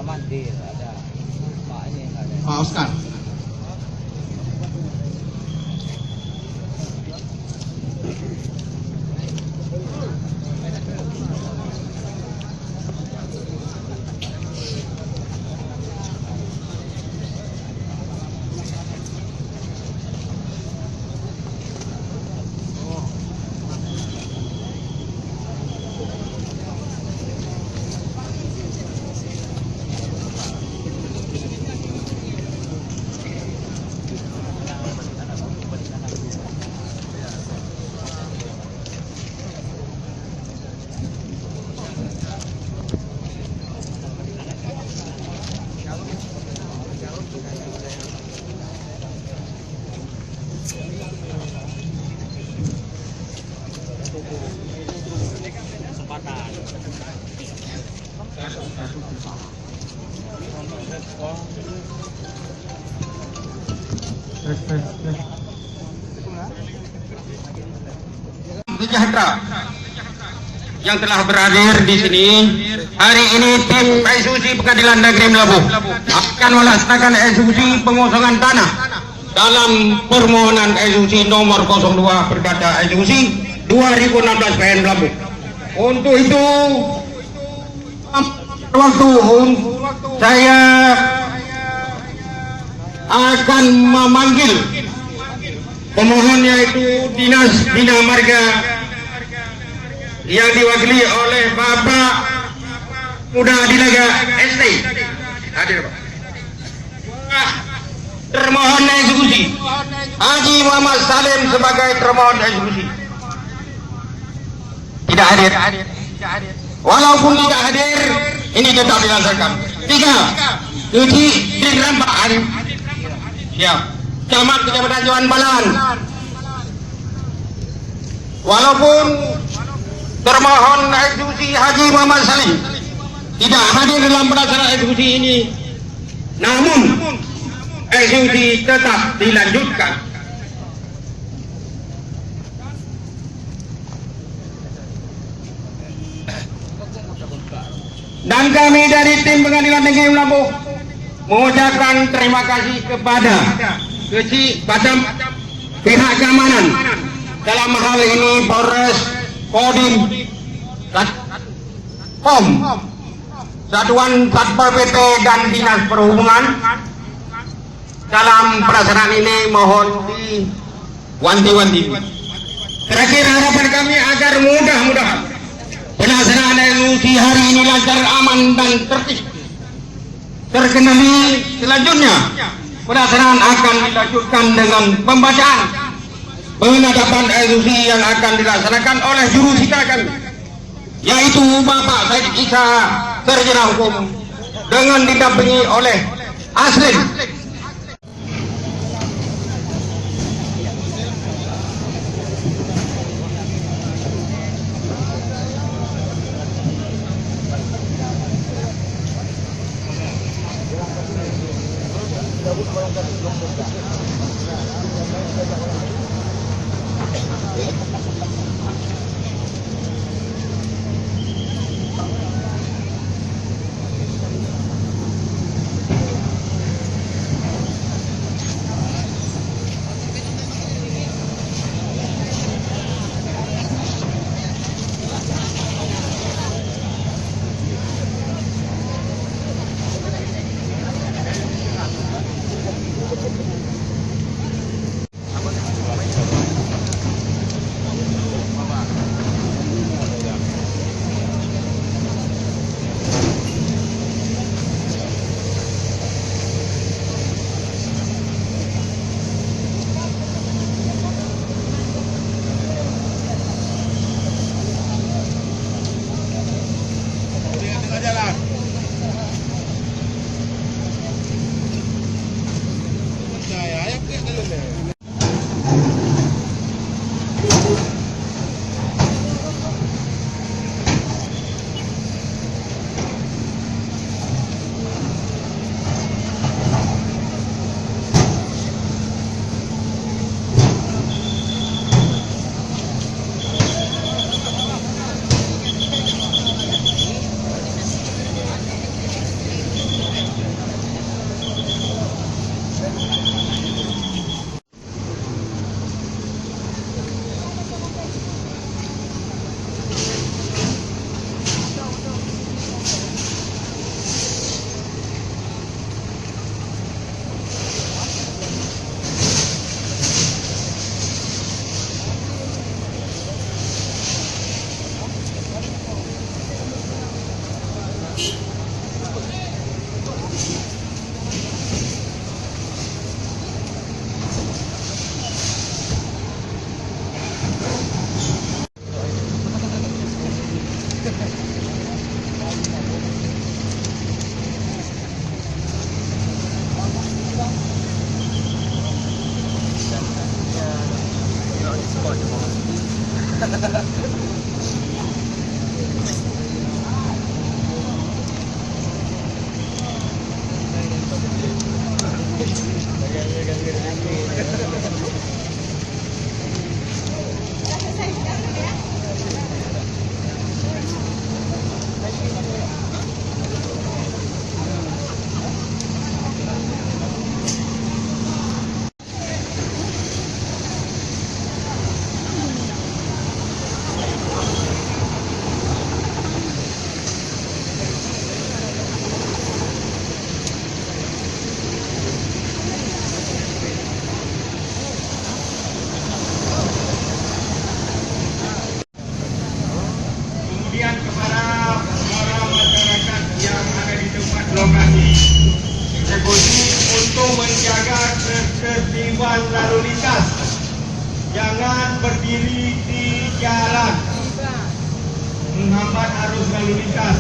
Mandir, ada Pak ini ada. Pak Oscar. Sejahtera yang telah berhadir di sini hari ini, tim eksekusi Pengadilan Negeri Melabuh akan melaksanakan eksekusi pengosongan tanah dalam permohonan eksekusi nomor 02 Perdata Eksekusi 2016 PN Melabuh. Untuk itu waktu saya akan memanggil pemohon, yaitu Dinas Bina Marga yang diwakili oleh Bapak Muda Adilaga ST. Hadir Pak. Termohon eksekusi Haji Muhammad Salim sebagai termohon eksekusi tidak hadir. Walaupun tidak hadir, ini tetap dilaksanakan. 3. Cuci Dirram Pak Arif. Siap. Camat Kecamatan Johan Balan. Walaupun termohon eksekusi Haji Muhammad Salim tidak hadir dalam pelaksanaan eksekusi ini, namun eksekusi tetap dilanjutkan. Dan kami dari tim Pengadilan Negeri Melabuh mengucapkan terima kasih kepada pihak keamanan, dalam hal ini Polres, Kodim, POM, Satuan Satpol PP dan Dinas Perhubungan. Dalam pelaksanaan ini mohon diwanti-wanti. Terakhir, harapan kami agar mudah-mudahan pelaksanaan eksekusi hari ini lancar, aman dan tertib. Terkendali selanjutnya, pelaksanaan akan dilanjutkan dengan pembacaan penetapan eksekusi yang akan dilaksanakan oleh jurusita kami, yaitu Bapak Said Isa, Sarjana Hukum, dengan didampingi oleh Aslin. Kemudian kepada para masyarakat yang ada di tempat lokasi, eksekusi untuk menjaga ketertiban lalu lintas, jangan berdiri di jalan menghambat arus lalu lintas.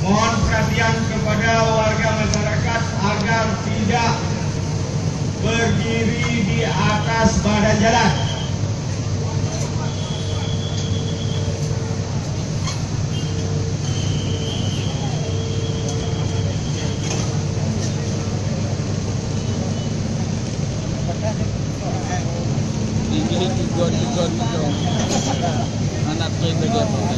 Mohon perhatian kepada warga masyarakat agar tidak berdiri di atas badan jalan. Gigit tiga anak train lagi apa?